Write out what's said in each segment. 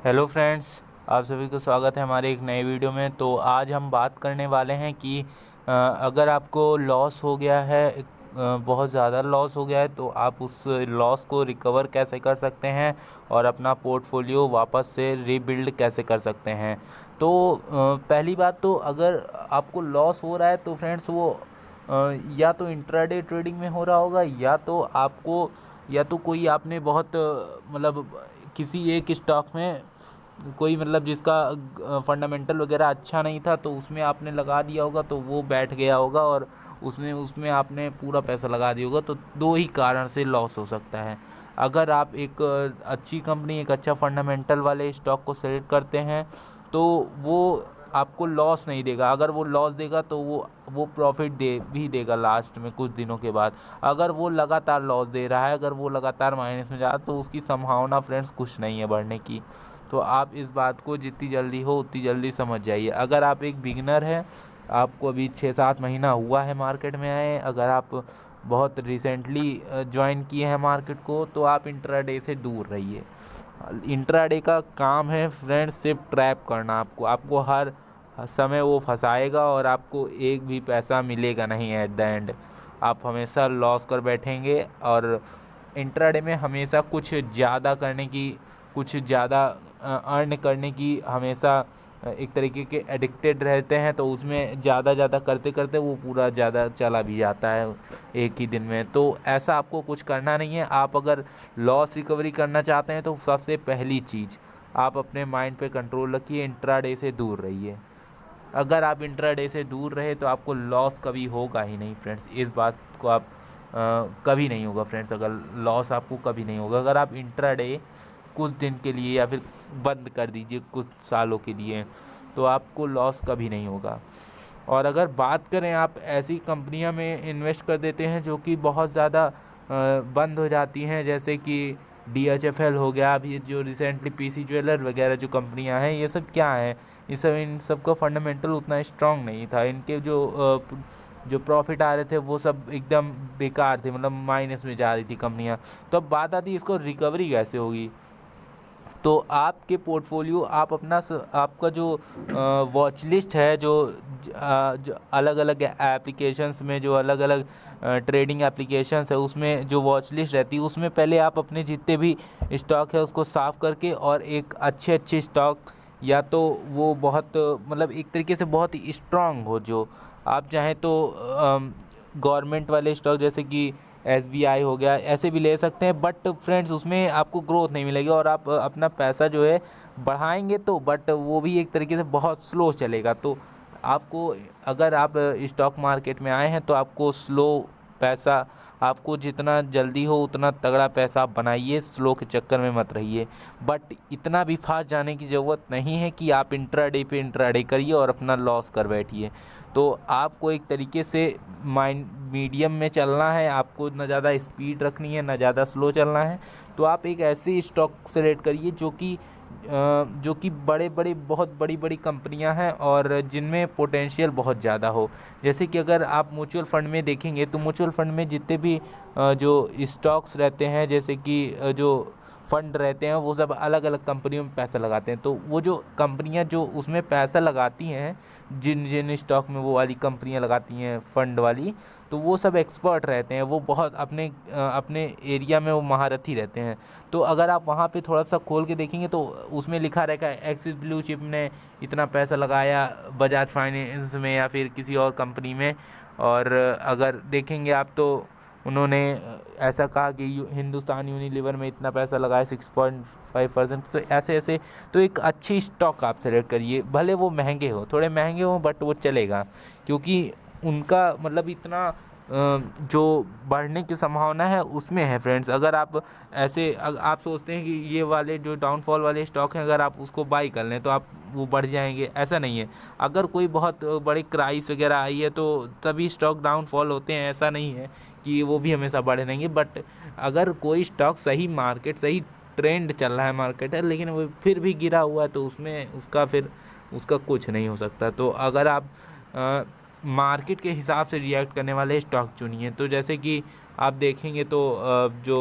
Hello friends, आप सभी को स्वागत है हमारे एक नए वीडियो में। तो आज हम बात करने वाले हैं कि अगर आपको लॉस हो गया है, बहुत ज़्यादा लॉस हो गया है, तो आप उस लॉस को रिकवर कैसे कर सकते हैं और अपना पोर्टफोलियो वापस से रीबिल्ड कैसे कर सकते हैं। तो पहली बात तो अगर आपको लॉस हो रहा है तो फ्रेंड्स वो या तो इंट्राडे ट्रेडिंग में हो रहा होगा, या तो कोई आपने बहुत मतलब किसी एक स्टॉक में कोई मतलब जिसका फंडामेंटल वगैरह अच्छा नहीं था तो उसमें आपने लगा दिया होगा, तो वो बैठ गया होगा और उसमें उसमें आपने पूरा पैसा लगा दिया होगा। तो दो ही कारण से लॉस हो सकता है। अगर आप एक अच्छी कंपनी, एक अच्छा फंडामेंटल वाले स्टॉक को सेलेक्ट करते हैं तो वो आपको लॉस नहीं देगा। अगर वो लॉस देगा तो वो प्रॉफिट दे भी देगा लास्ट में कुछ दिनों के बाद। अगर वो लगातार लॉस दे रहा है, अगर वो लगातार माइनस में जा रहा है, तो उसकी संभावना फ्रेंड्स कुछ नहीं है बढ़ने की। तो आप इस बात को जितनी जल्दी हो उतनी जल्दी समझ जाइए। अगर आप एक बिगिनर हैं, आपको अभी 6-7 महीना हुआ है मार्केट में आए, अगर आप बहुत रिसेंटली ज्वाइन किए हैं मार्केट को, तो आप इंट्राडे से दूर रहिए। इंट्राडे का काम है फ्रेंड्स सिर्फ ट्रैप करना। आपको आपको हर समय वो फंसाएगा और आपको एक भी पैसा मिलेगा नहीं एट द एंड। आप हमेशा लॉस कर बैठेंगे और इंट्राडे में हमेशा कुछ ज़्यादा अर्न करने की हमेशा एक तरीके के एडिक्टेड रहते हैं। तो उसमें ज़्यादा करते करते वो पूरा ज़्यादा चला भी जाता है एक ही दिन में। तो ऐसा आपको कुछ करना नहीं है। आप अगर लॉस रिकवरी करना चाहते हैं तो सबसे पहली चीज़, आप अपने माइंड पे कंट्रोल रखिए, इंट्राडे से दूर रहिए। अगर आप इंट्राडे से दूर रहे तो आपको लॉस कभी होगा ही नहीं फ्रेंड्स। इस बात को आप कभी नहीं होगा फ्रेंड्स, अगर लॉस आपको कभी नहीं होगा। अगर आप इंट्राडे कुछ दिन के लिए या फिर बंद कर दीजिए कुछ सालों के लिए, तो आपको लॉस कभी नहीं होगा। और अगर बात करें, आप ऐसी कंपनियां में इन्वेस्ट कर देते हैं जो कि बहुत ज़्यादा बंद हो जाती हैं, जैसे कि DHFL हो गया। अभी जो रिसेंटली PC ज्वेलर वगैरह जो कंपनियां हैं, ये सब क्या है, इन सब का फंडामेंटल उतना स्ट्रांग नहीं था। इनके जो प्रॉफिट आ रहे थे वो सब एकदम बेकार थे, मतलब माइनस में जा रही थी कंपनियां। तो अब बात आती है इसको रिकवरी कैसे होगी। तो आपके पोर्टफोलियो, आप आपका जो वॉच लिस्ट है, जो अलग अलग एप्लीकेशंस में, जो अलग अलग ट्रेडिंग एप्लीकेशंस है, उसमें जो वॉच लिस्ट रहती है, उसमें पहले आप अपने जितने भी स्टॉक है उसको साफ़ करके, और एक अच्छे अच्छे स्टॉक, या तो वो बहुत मतलब एक तरीके से बहुत ही स्ट्रांग हो, जो आप चाहें तो गवर्नमेंट वाले स्टॉक जैसे कि SBI हो गया, ऐसे भी ले सकते हैं। बट फ्रेंड्स उसमें आपको ग्रोथ नहीं मिलेगी और आप अपना पैसा जो है बढ़ाएंगे तो, बट वो भी एक तरीके से बहुत स्लो चलेगा। तो आपको, अगर आप स्टॉक मार्केट में आए हैं तो आपको स्लो पैसा, आपको जितना जल्दी हो उतना तगड़ा पैसा आप बनाइए, स्लो के चक्कर में मत रहिए। बट इतना भी फास्ट जाने की ज़रूरत नहीं है कि आप इंट्राडे पे इंट्राडे करिए और अपना लॉस कर बैठिए। तो आपको एक तरीके से माइंड मीडियम में चलना है, आपको ना ज़्यादा स्पीड रखनी है ना ज़्यादा स्लो चलना है। तो आप एक ऐसे स्टॉक सेलेक्ट करिए जो कि बड़े बड़े बहुत बड़ी बड़ी कंपनियां हैं और जिनमें पोटेंशियल बहुत ज़्यादा हो। जैसे कि अगर आप म्यूचुअल फंड में देखेंगे तो म्यूचुअल फंड में जितने भी जो स्टॉक्स रहते हैं, जैसे कि जो फंड रहते हैं, वो सब अलग अलग कंपनियों में पैसा लगाते हैं। तो वो जो कंपनियां जो उसमें पैसा लगाती हैं, जिन जिन स्टॉक में वो वाली कंपनियां लगाती हैं फंड वाली, तो वो सब एक्सपर्ट रहते हैं, वो बहुत अपने एरिया में वो महारथी रहते हैं। तो अगर आप वहाँ पे थोड़ा सा खोल के देखेंगे तो उसमें लिखा रहेगा एक्सिस ब्लू चिप ने इतना पैसा लगाया बजाज फाइनेंस में या फिर किसी और कंपनी में। और अगर देखेंगे आप तो उन्होंने ऐसा कहा कि हिंदुस्तान यूनिलीवर में इतना पैसा लगाया 6.5%। तो ऐसे ऐसे, तो एक अच्छी स्टॉक आप सेलेक्ट करिए, भले वो महंगे हो, थोड़े महंगे हो, बट वो चलेगा, क्योंकि उनका मतलब इतना जो बढ़ने की संभावना है उसमें है फ्रेंड्स। अगर आप आप सोचते हैं कि ये वाले जो डाउनफॉल वाले स्टॉक हैं, अगर आप उसको बाई कर लें तो आप वो बढ़ जाएंगे, ऐसा नहीं है। अगर कोई बहुत बड़ी क्राइस वगैरह आई है तो तभी स्टॉक डाउनफॉल होते हैं, ऐसा नहीं है कि वो भी हमेशा बढ़े रहेंगे। बट अगर कोई स्टॉक सही ट्रेंड चल रहा है मार्केट है, लेकिन वो फिर भी गिरा हुआ है, तो उसमें उसका कुछ नहीं हो सकता। तो अगर आप मार्केट के हिसाब से रिएक्ट करने वाले स्टॉक चुनिए। तो जैसे कि आप देखेंगे तो जो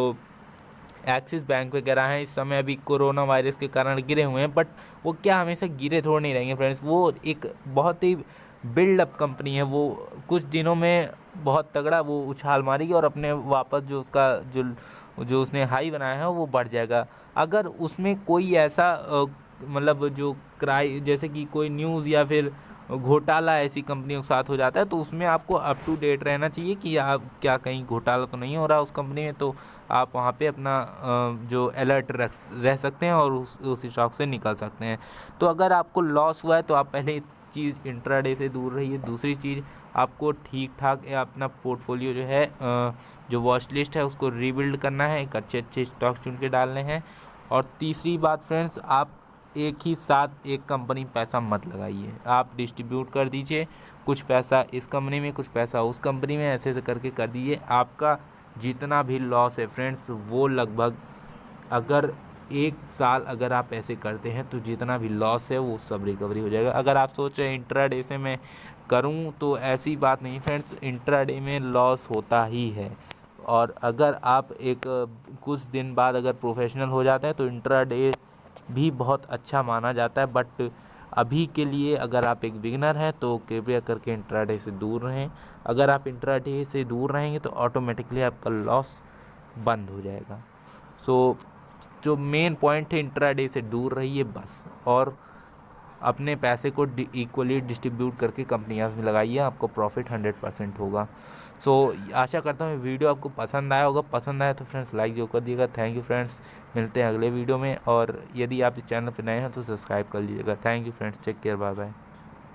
एक्सिस बैंक वगैरह हैं इस समय अभी कोरोना वायरस के कारण गिरे हुए हैं, बट वो क्या हमेशा गिरे थोड़ नहीं रहेंगे फ्रेंड्स। वो एक बहुत ही बिल्डअप कंपनी है, वो कुछ दिनों में बहुत तगड़ा वो उछाल मारेगी और अपने वापस जो उसका जो उसने हाई बनाया है वो बढ़ जाएगा। अगर उसमें कोई ऐसा मतलब जो जैसे कि कोई न्यूज़ या फिर घोटाला ऐसी कंपनियों के साथ हो जाता है, तो उसमें आपको अप टू डेट रहना चाहिए कि आप क्या कहीं घोटाला तो नहीं हो रहा उस कंपनी में, तो आप वहाँ पे अपना जो अलर्ट रह सकते हैं और उस स्टॉक से निकल सकते हैं। तो अगर आपको लॉस हुआ है तो आप पहले चीज़ इंट्राडे से दूर रहिए। दूसरी चीज़, आपको ठीक ठाक अपना पोर्टफोलियो जो है जो वॉच लिस्ट है उसको रीबिल्ड करना है, एक अच्छे स्टॉक चुन के डालने हैं। और तीसरी बात फ्रेंड्स, आप एक ही साथ एक कंपनी पैसा मत लगाइए, आप डिस्ट्रीब्यूट कर दीजिए, कुछ पैसा इस कंपनी में कुछ पैसा उस कंपनी में, ऐसे करके कर दीजिए। आपका जितना भी लॉस है फ्रेंड्स वो लगभग, अगर एक साल अगर आप ऐसे करते हैं तो जितना भी लॉस है वो सब रिकवरी हो जाएगा। अगर आप सोच रहे हैं इंट्राडे से मैं करूं, तो ऐसी बात नहीं फ्रेंड्स, इंट्राडे में लॉस होता ही है। और अगर आप कुछ दिन बाद अगर प्रोफेशनल हो जाते हैं तो इंट्राडे भी बहुत अच्छा माना जाता है। बट अभी के लिए अगर आप एक बिगिनर हैं तो कृपया करके इंट्राडे से दूर रहें। अगर आप इंट्राडे से दूर रहेंगे तो ऑटोमेटिकली आपका लॉस बंद हो जाएगा। सो जो मेन पॉइंट है, इंट्राडे से दूर रहिए बस, और अपने पैसे को इक्वली डिस्ट्रीब्यूट करके कंपनियां में लगाइए, आपको प्रॉफिट 100% होगा। सो आशा करता हूँ वीडियो आपको पसंद आया होगा। पसंद आया तो फ्रेंड्स लाइक जो कर दिएगा। थैंक यू फ्रेंड्स, मिलते हैं अगले वीडियो में। और यदि आप इस चैनल पर नए हैं तो सब्सक्राइब कर लीजिएगा। Thank you friends, take care, bye bye.